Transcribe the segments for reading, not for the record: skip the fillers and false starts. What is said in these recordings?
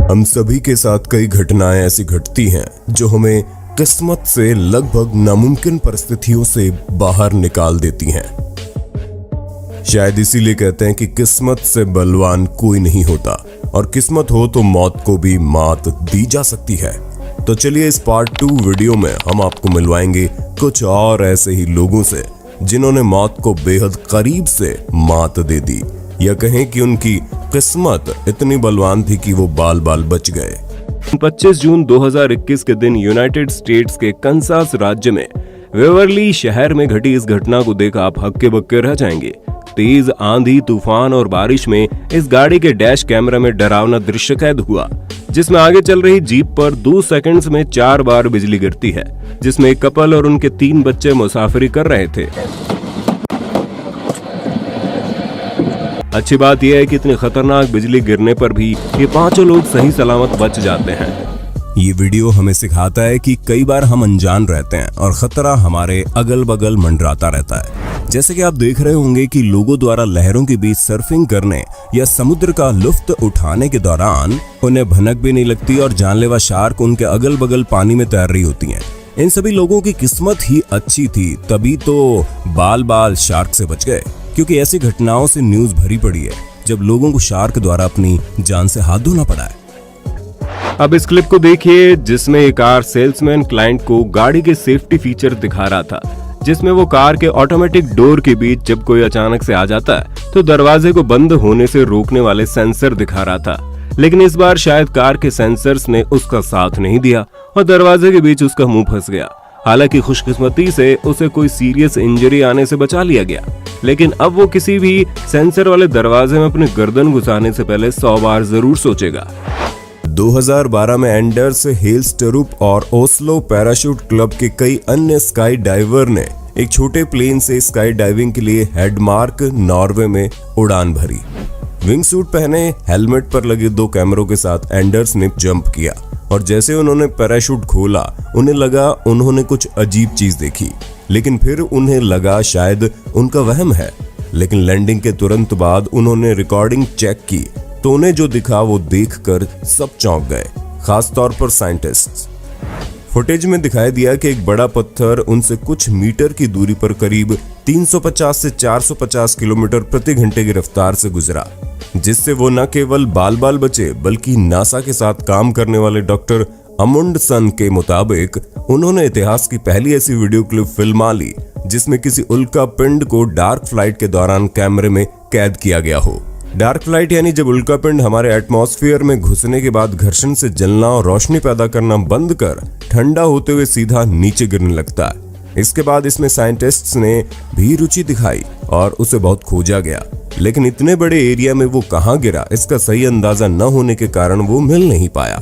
हम सभी के साथ कई घटनाएं ऐसी घटती हैं जो हमें किस्मत से लगभग नामुमकिन परिस्थितियों से बाहर निकाल देती हैं। शायद इसीलिए कहते हैं कि किस्मत से बलवान कोई नहीं होता, और किस्मत हो तो मौत को भी मात दी जा सकती है। तो चलिए इस पार्ट 2 वीडियो में हम आपको मिलवाएंगे कुछ और ऐसे ही लोगों से जिन्होंने मौत को बेहद करीब से मात दे दी, या कहें कि उनकी किस्मत इतनी बलवान थी कि वो बाल बाल बच गए। 25 जून 2021 के दिन यूनाइटेड स्टेट्स के कंसास राज्य में वेवरली शहर में घटी इस घटना को देख आप हक्के बक्के रह जाएंगे। तेज आंधी, तूफान और बारिश में इस गाड़ी के डैश कैमरा में डरावना दृश्य कैद हुआ, जिसमें आगे चल रही जीप पर 2 सेकंड्स में 4 बार बिजली गिरती है, जिसमें एक कपल और उनके 3 बच्चे मुसाफिरी कर रहे थे। अच्छी बात यह है कि इतनी खतरनाक बिजली गिरने पर भी ये 5 लोग सही सलामत बच जाते हैं। ये वीडियो हमें सिखाता है कि कई बार हम अनजान रहते हैं और खतरा हमारे अगल बगल मंडराता रहता है। जैसे कि आप देख रहे होंगे कि लोगों द्वारा लहरों के बीच सर्फिंग करने या समुद्र का लुत्फ उठाने के दौरान उन्हें भनक भी नहीं लगती और जानलेवा शार्क उनके अगल बगल पानी में तैर रही होती हैं। इन सभी लोगों की किस्मत ही अच्छी थी, तभी तो बाल बाल शार्क से बच गए, क्योंकि ऐसी घटनाओं से न्यूज भरी पड़ी है जब लोगों को शार्क द्वारा अपनी जान से हाथ धोना पड़ा है। अब इस क्लिप को देखिए, जिसमें एक कार सेल्समैन क्लाइंट को गाड़ी के सेफ्टी फीचर दिखा रहा था, जिसमें वो कार के ऑटोमेटिक डोर के बीच जब कोई अचानक से आ जाता है तो दरवाजे को बंद होने से रोकने वाले सेंसर दिखा रहा था। लेकिन इस बार शायद कार के सेंसर्स ने उसका साथ नहीं दिया और दरवाजे के बीच उसका मुंह फंस गया। हालांकि खुशकिस्मती से उसे कोई सीरियस इंजरी आने से बचा लिया गया, लेकिन अब वो किसी भी सेंसर वाले दरवाजे में अपनी गर्दन घुसाने से पहले 100 बार जरूर सोचेगा। 2012 में एंडर्स हेल्स्टरूप और ओस्लो पैराशूट क्लब के कई अन्य स्काई डाइवर ने एक छोटे प्लेन से स्काई डाइविंग के लिए हेडमार्क, नॉर्वे में उड़ान भरी। विंग सूट पहने, हेलमेट पर लगे 2 कैमरों के साथ एंडर्स ने जंप किया, और जैसे उन्होंने पैराशूट खोला उन्हें लगा उन्होंने कुछ अजीब चीज देखी, लेकिन फिर उन्हें लगा शायद उनका वहम है। लेकिन लैंडिंग के तुरंत बाद उन्होंने रिकॉर्डिंग चेक की तो उन्हें जो दिखा वो देखकर सब चौंक गए, खास तौर पर साइंटिस्ट्स। फुटेज में दिखाई दिया कि एक बड़ा पत्थर उनसे कुछ मीटर की दूरी पर करीब 350 से 450 किलोमीटर प्रति घंटे की रफ्तार से गुजरा, जिससे वो न केवल बाल बाल बचे बल्कि नासा के साथ काम करने वाले डॉक्टर अमुंडसन के मुताबिक उन्होंने इतिहास की पहली ऐसी वीडियो क्लिप फिल्मा ली जिसमें किसी उल्का पिंड को डार्क फ्लाइट के दौरान कैमरे में कैद किया गया हो। डार्क फ्लाइट यानी जब उल्का पिंड हमारे एटमॉस्फेयर में घुसने के बाद घर्षण से जलना और रोशनी पैदा करना बंद कर ठंडा होते हुए सीधा नीचे गिरने लगता है। इसके बाद इसमें साइंटिस्ट्स ने भी रुचि दिखाई और उसे बहुत खोजा गया, लेकिन इतने बड़े एरिया में वो कहाँ गिरा इसका सही अंदाजा न होने के कारण वो मिल नहीं पाया।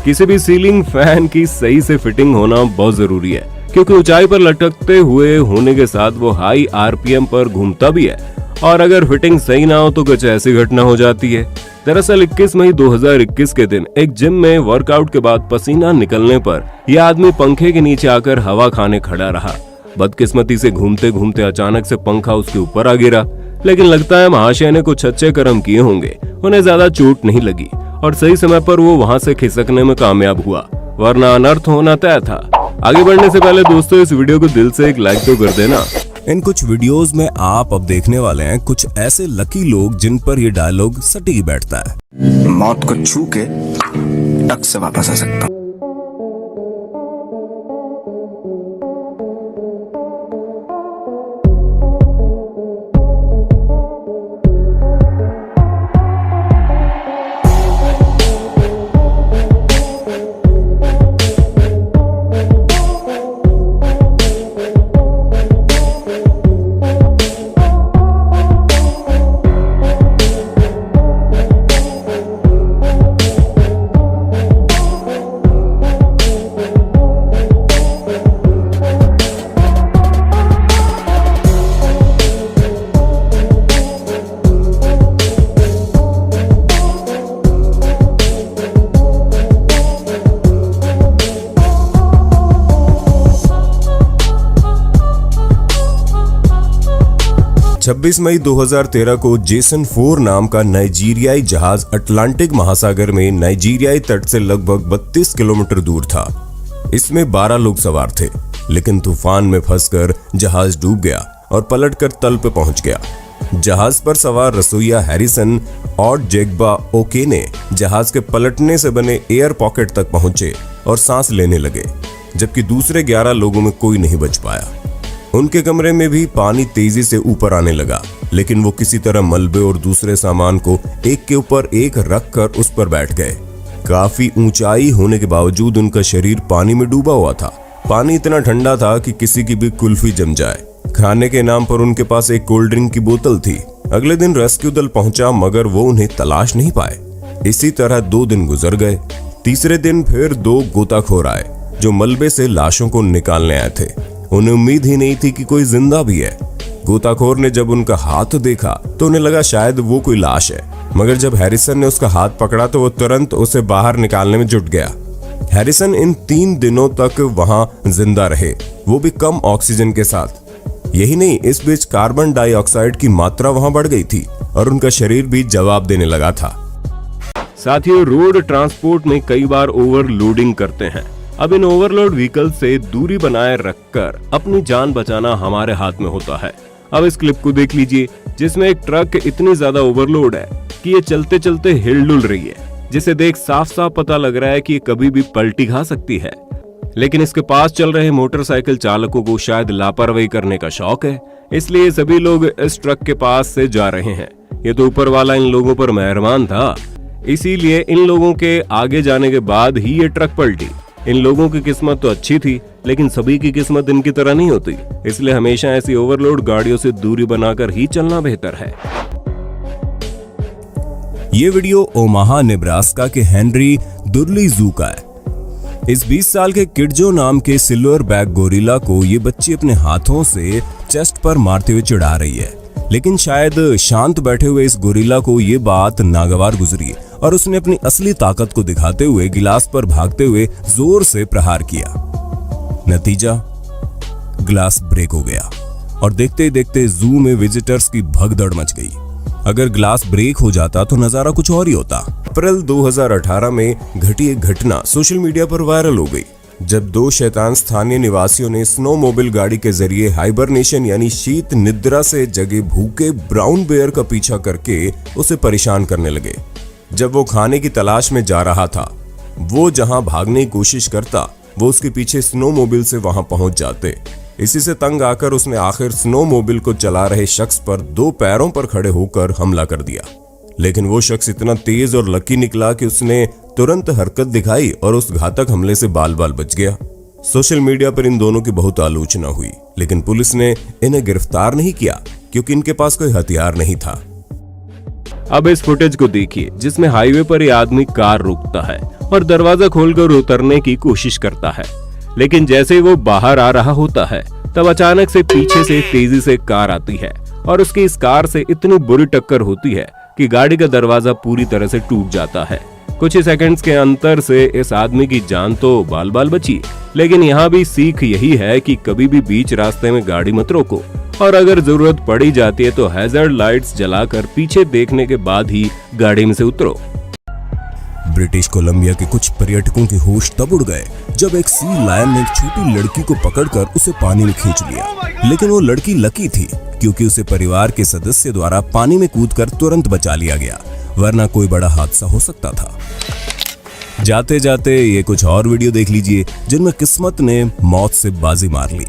किसी भी सीलिंग फैन की सही से फिटिंग होना बहुत जरूरी है, क्योंकि ऊंचाई पर लटकते हुए होने के साथ वो हाई आरपीएम पर घूमता भी है, और अगर फिटिंग सही ना हो तो कुछ ऐसी घटना हो जाती है। दरअसल 21 मई 2021 के दिन एक जिम में वर्कआउट के बाद पसीना निकलने पर यह आदमी पंखे के नीचे आकर हवा खाने खड़ा रहा। बदकिस्मती से घूमते घूमते अचानक से पंखा उसके ऊपर आ गिरा, लेकिन लगता है महाशय ने कुछ अच्छे कर्म किए होंगे, उन्हें ज्यादा चोट नहीं लगी और सही समय पर वो वहां से खिसकने में कामयाब हुआ, वरना अनर्थ होना तय था। आगे बढ़ने से पहले दोस्तों इस वीडियो को दिल से एक लाइक तो कर देना। इन कुछ वीडियोस में आप अब देखने वाले हैं कुछ ऐसे लकी लोग जिन पर ये डायलॉग सटीक बैठता है। मौत को छू के टक से वापस आ सकता हूं। 26 मई 2013 को जेसन 4 नाम का नाइजीरियाई जहाज अटलांटिक महासागर में नाइजीरियाई तट से लगभग 32 किलोमीटर दूर था। इसमें 12 लोग सवार थे, लेकिन तूफान में फंसकर जहाज डूब गया और पलटकर तल पे पहुंच गया। जहाज पर सवार रसोइया हैरिसन और जेग्बा ओके ने जहाज के पलटने से बने एयर पॉकेट तक पहुंचे और सांस लेने लगे, जबकि दूसरे 11 लोगों में कोई नहीं बच पाया। उनके कमरे में भी पानी तेजी से ऊपर आने लगा, लेकिन वो किसी तरह मलबे और दूसरे सामान को एक के ऊपर एक रखकर उस पर बैठ गए। काफी ऊंचाई होने के बावजूद उनका शरीर पानी में डूबा हुआ था। पानी इतना ठंडा था कि किसी की भी कुल्फी जम जाए। खाने के नाम पर उनके पास एक कोल्ड ड्रिंक की बोतल थी। अगले दिन रेस्क्यू दल पहुंचा, मगर वो उन्हें तलाश नहीं पाए। इसी तरह 2 दिन गुजर गए। तीसरे दिन फिर 2 गोताखोर आए जो मलबे से लाशों को निकालने आए थे। उन्हें उम्मीद ही नहीं थी कि कोई जिंदा भी है। गोताखोर ने जब उनका हाथ देखा तो उन्हें लगा शायद वो कोई लाश है, मगर जब हैरिसन ने उसका हाथ पकड़ा तो वो तुरंत उसे बाहर निकालने में जुट गया। हैरिसन इन 3 दिनों तक वहां जिंदा रहे, वो भी कम ऑक्सीजन के साथ। यही नहीं, इस बीच कार्बन डाइऑक्साइड की मात्रा वहां बढ़ गई थी और उनका शरीर भी जवाब देने लगा था। साथियों, रोड ट्रांसपोर्ट में कई बार ओवरलोडिंग करते हैं। अब इन ओवरलोड व्हीकल से दूरी बनाए रखकर अपनी जान बचाना हमारे हाथ में होता है। अब इस क्लिप को देख लीजिए, जिसमें एक ट्रक इतनी ज्यादा ओवरलोड है कि ये चलते चलते हिल-डुल रही है, जिसे देख साफ साफ पता लग रहा है कि ये कभी भी पलटी खा सकती है। लेकिन इसके पास चल रहे मोटरसाइकिल चालकों को शायद लापरवाही करने का शौक है, इसलिए सभी लोग इस ट्रक के पास से जा रहे हैं। ये तो ऊपर वाला इन लोगों पर मेहरबान था, इसीलिए इन लोगों के आगे जाने के बाद ही ये ट्रक पलटी। इन लोगों की किस्मत तो अच्छी थी, लेकिन सभी की किस्मत इनकी तरह नहीं होती, इसलिए हमेशा ऐसी ओवरलोड गाड़ियों से दूरी बनाकर ही चलना बेहतर है। ये वीडियो ओमाहा नेब्रास्का के हेनरी दुर्ली जू का है। इस 20 साल के किडजो नाम के सिल्वर बैक गोरिल्ला को ये बच्ची अपने हाथों से चेस्ट पर मारते हुए चिढ़ा रही है, लेकिन शायद शांत बैठे हुए इस गोरिल्ला को ये बात नागवार गुजरी और उसने अपनी असली ताकत को दिखाते हुए गिलास पर भागते हुए जोर से प्रहार किया। नतीजा, गिलास ब्रेक हो गया और देखते ही देखते जू में विजिटर्स की भगदड़ मच गई। अगर ग्लास ब्रेक हो जाता तो नजारा कुछ और ही होता। अप्रैल 2018 में घटी एक घटना सोशल मीडिया पर वायरल हो गई, जब 2 शैतान स्थानीय निवासियों ने स्नोमोबिल गाड़ी के जरिए हाइबरनेशन यानी शीत निद्रा से जगे भूखे ब्राउन बेयर का पीछा करके उसे परेशान करने लगे। जब वो खाने की तलाश में जा रहा था, वो जहां भागने की कोशिश करता, वो उसके पीछे स्नोमोबिल से वहां पहुंच जाते। इसी से तंग आकर उसने आखिर स्नोमोबिल को चला रहे शख्स पर 2 पैरों पर खड़े होकर हमला कर दिया। लेकिन वो शख्स इतना तेज और लकी निकला कि उसने तुरंत हरकत दिखाई और उस घातक हमले से बाल बाल बच गया। सोशल मीडिया पर इन दोनों की बहुत आलोचना हुई, लेकिन पुलिस ने इन्हें गिरफ्तार नहीं किया क्योंकि इनके पास कोई हथियार नहीं था। अब इस फुटेज को देखिए, जिसमें हाईवे पर यह आदमी कार रोकता है और दरवाजा खोलकर उतरने की कोशिश करता है, लेकिन जैसे ही वो बाहर आ रहा होता है तब अचानक से पीछे से तेजी से कार आती है और उसकी इस कार से इतनी बुरी टक्कर होती है कि गाड़ी का दरवाजा पूरी तरह से टूट जाता है। कुछ ही सेकंड्स के अंतर से इस आदमी की जान तो बाल बाल बची, लेकिन यहाँ भी सीख यही है कि कभी भी बीच रास्ते में गाड़ी मत रोको और अगर जरूरत पड़ी जाती है तो हैजर्ड लाइट्स जलाकर पीछे देखने के बाद ही गाड़ी में से उतरो। ब्रिटिश कोलंबिया के कुछ पर्यटकों के होश तब उड़ गए जब एक सी लायन ने एक छोटी लड़की को पकड़कर उसे पानी में खींच लिया। लेकिन वो लड़की लकी थी क्योंकि उसे परिवार के सदस्य द्वारा पानी में कूदकर तुरंत बचा लिया गया, वरना कोई बड़ा हादसा हो सकता था। जाते जाते ये कुछ और वीडियो देख लीजिए जिनमें किस्मत ने मौत से बाजी मार ली।